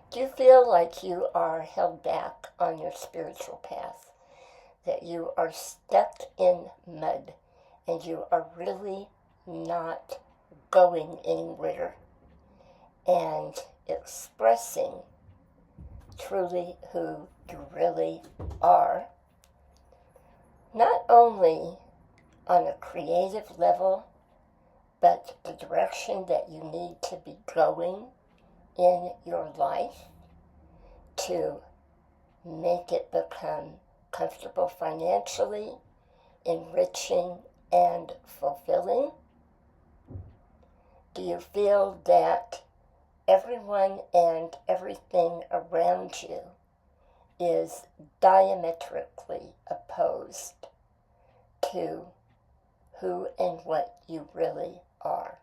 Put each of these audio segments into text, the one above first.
Do you feel like you are held back on your spiritual path? That you are stuck in mud and you are really not going anywhere and expressing truly who you really are, not only on a creative level, but the direction that you need to be going in your life to make it become comfortable financially, enriching, and fulfilling? Do you feel that everyone and everything around you is diametrically opposed to who and what you really are?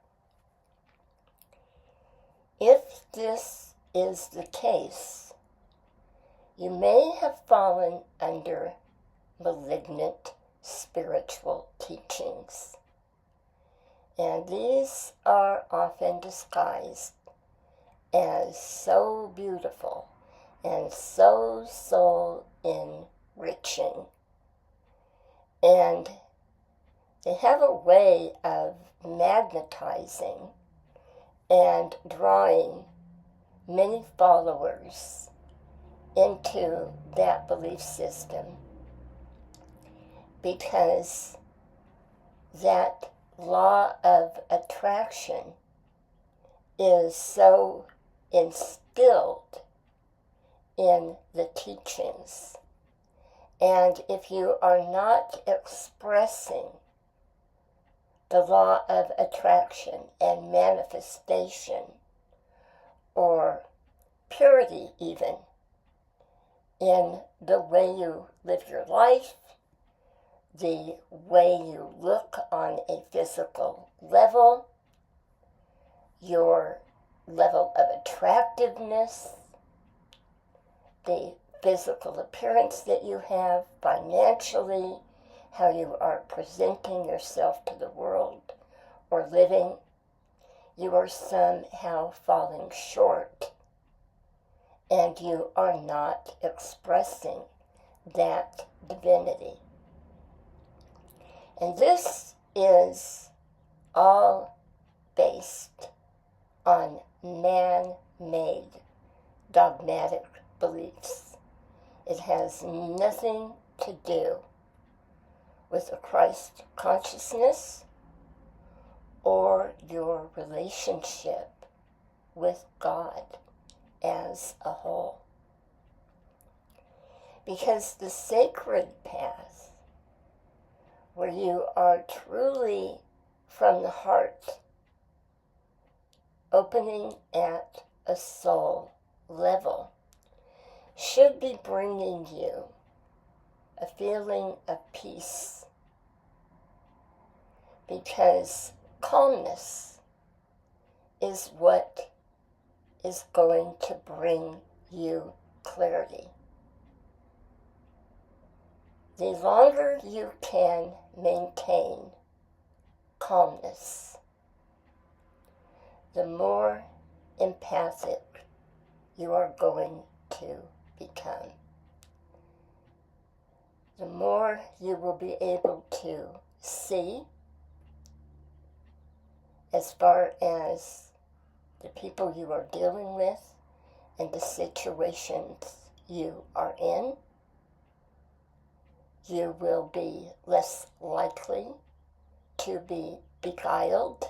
If this is the case, you may have fallen under malignant spiritual teachings. And these are often disguised as so beautiful and so soul enriching. And they have a way of magnetizing and drawing many followers into that belief system, because that law of attraction is so instilled in the teachings. And if you are not expressing the law of attraction and manifestation, or purity even, in the way you live your life, the way you look on a physical level, your level of attractiveness, the physical appearance that you have financially, how you are presenting yourself to the world or living, you are somehow falling short, and you are not expressing that divinity. And this is all based on man-made dogmatic beliefs. It has nothing to do with a Christ consciousness or your relationship with God as a whole. Because the sacred path, where you are truly from the heart, opening at a soul level, should be bringing you a feeling of peace, because calmness is what is going to bring you clarity. The longer you can maintain calmness, the more empathic you are going to become. The more you will be able to see, as far as the people you are dealing with and the situations you are in. You will be less likely to be beguiled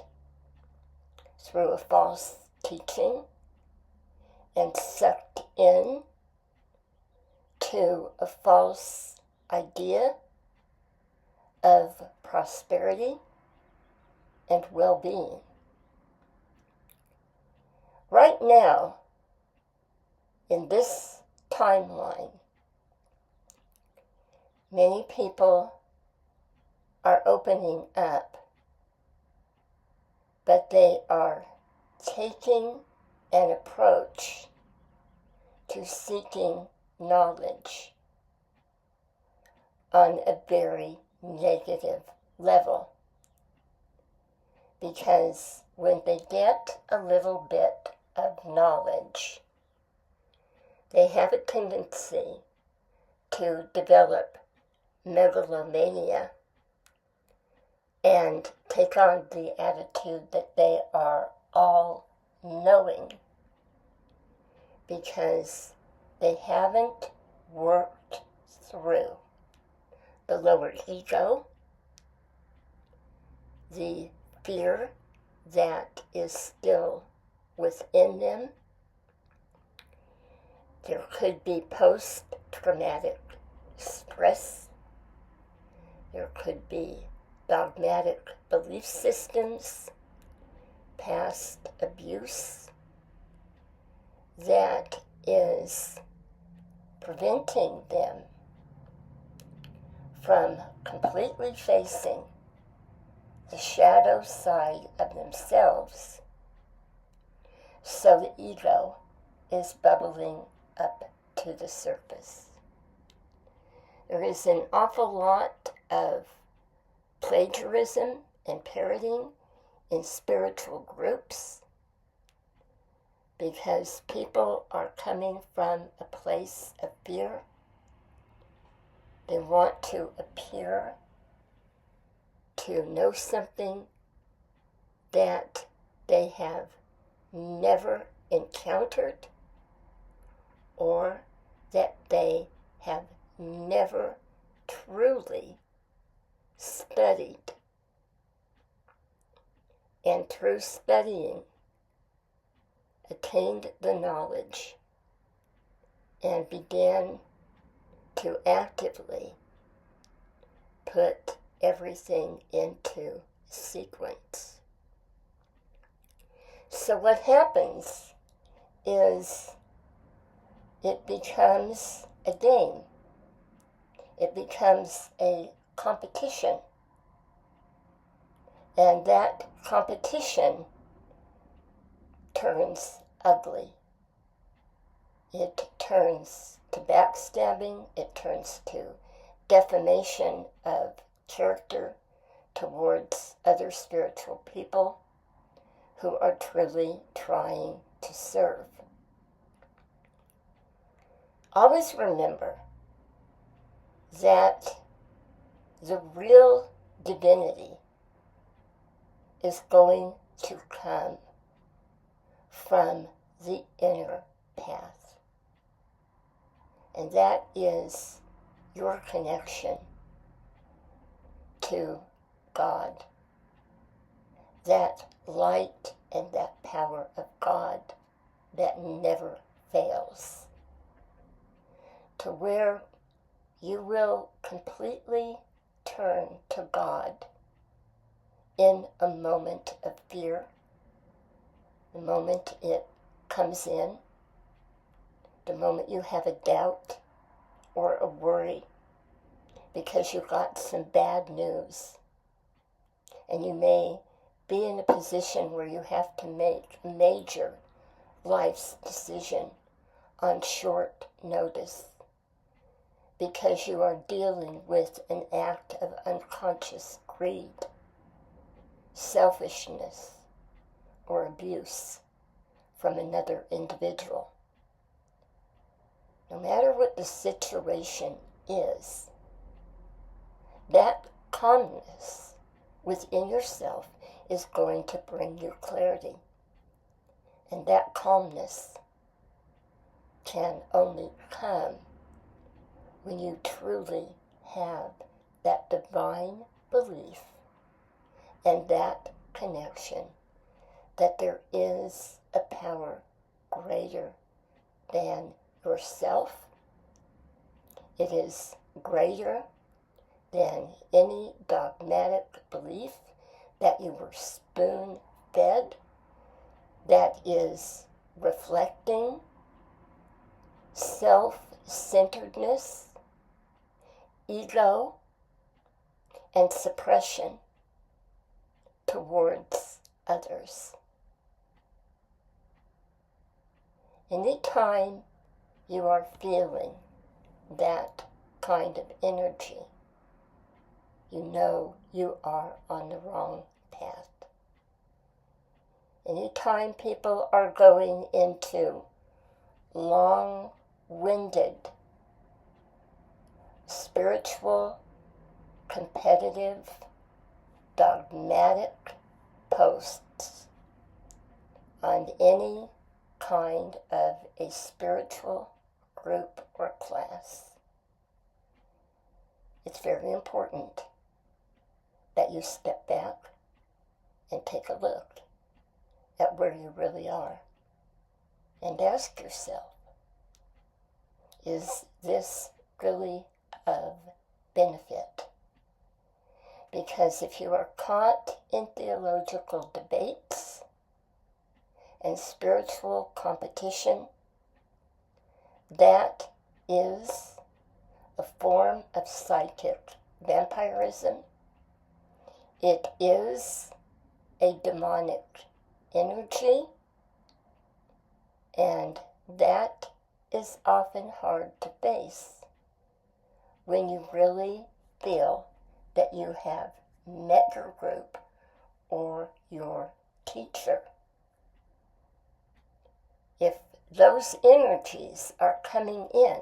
through a false teaching and sucked in to a false idea of prosperity and well-being. Right now, in this timeline, many people are opening up, but they are taking an approach to seeking knowledge on a very negative level. Because when they get a little bit of knowledge, they have a tendency to develop megalomania and take on the attitude that they are all knowing because they haven't worked through the lower ego, the fear that is still within them. There could be post-traumatic stress. There could be dogmatic belief systems, past abuse that is preventing them from completely facing the shadow side of themselves. So the ego is bubbling up to the surface. There is an awful lot of plagiarism and parroting in spiritual groups because people are coming from a place of fear. They want to appear to know something that they have never encountered or that they have never truly studied. And through studying, attained the knowledge and began to actively put everything into sequence. So what happens is it becomes a game. It becomes a competition. And that competition turns ugly. It turns to backstabbing. It turns to defamation of character towards other spiritual people who are truly trying to serve. Always remember that the real divinity is going to come from the inner path. And that is your connection to God. That light and that power of God that never fails. To where you will completely turn to God in a moment of fear, the moment it comes in, the moment you have a doubt or a worry because you got some bad news, and you may be in a position where you have to make a major life's decision on short notice because you are dealing with an act of unconscious greed, selfishness, or abuse from another individual. No matter what the situation is, that calmness within yourself is going to bring you clarity. And that calmness can only come when you truly have that divine belief and that connection that there is a power greater than yourself. It is greater than any dogmatic belief that you were spoon-fed, that is reflecting self-centeredness, ego, and suppression towards others. Anytime you are feeling that kind of energy, you know you are on the wrong path. Anytime people are going into long long-winded, spiritual, competitive, dogmatic posts on any kind of a spiritual group or class. It's very important that you step back and take a look at where you really are and ask yourself, is this really of benefit? Because if you are caught in theological debates and spiritual competition, that is a form of psychic vampirism. It is a demonic energy, and that is often hard to face when you really feel that you have met your group or your teacher. If those energies are coming in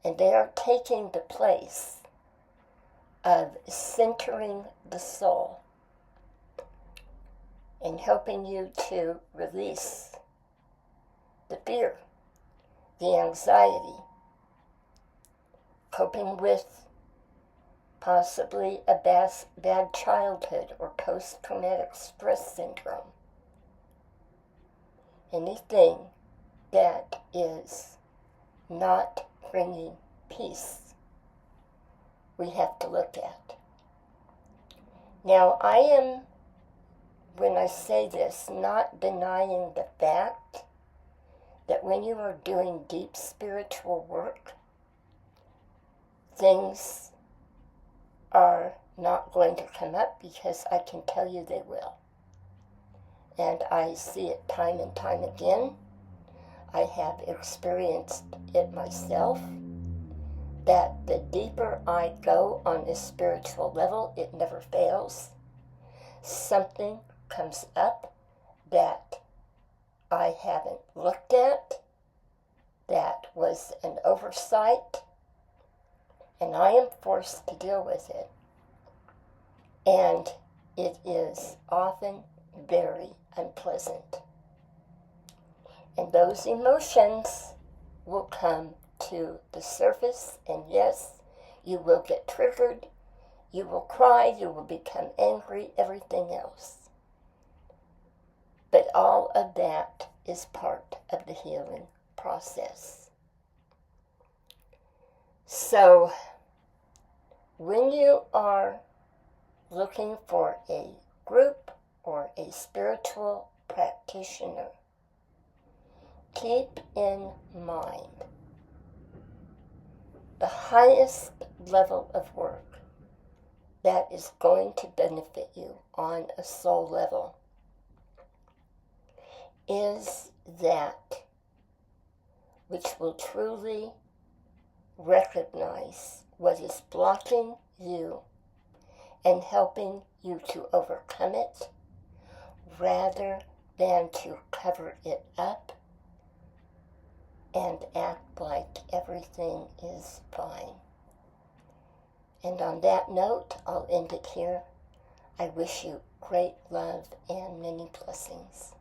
and they are taking the place of centering the soul and helping you to release the fear, the anxiety, coping with possibly a bad childhood or post-traumatic stress syndrome, anything that is not bringing peace, we have to look at. Now, I am, when I say this, not denying the fact that when you are doing deep spiritual work, things are not going to come up, because I can tell you they will. And I see it time and time again. I have experienced it myself, that the deeper I go on a spiritual level, it never fails. Something comes up that I haven't looked at, that was an oversight, and I am forced to deal with it. And it is often very unpleasant. And those emotions will come to the surface, and yes, you will get triggered, you will cry, you will become angry, everything else. But all of that is part of the healing process. So, when you are looking for a group or a spiritual practitioner, keep in mind the highest level of work that is going to benefit you on a soul level is that which will truly recognize what is blocking you and helping you to overcome it, rather than to cover it up and act like everything is fine. And on that note, I'll end it here. I wish you great love and many blessings.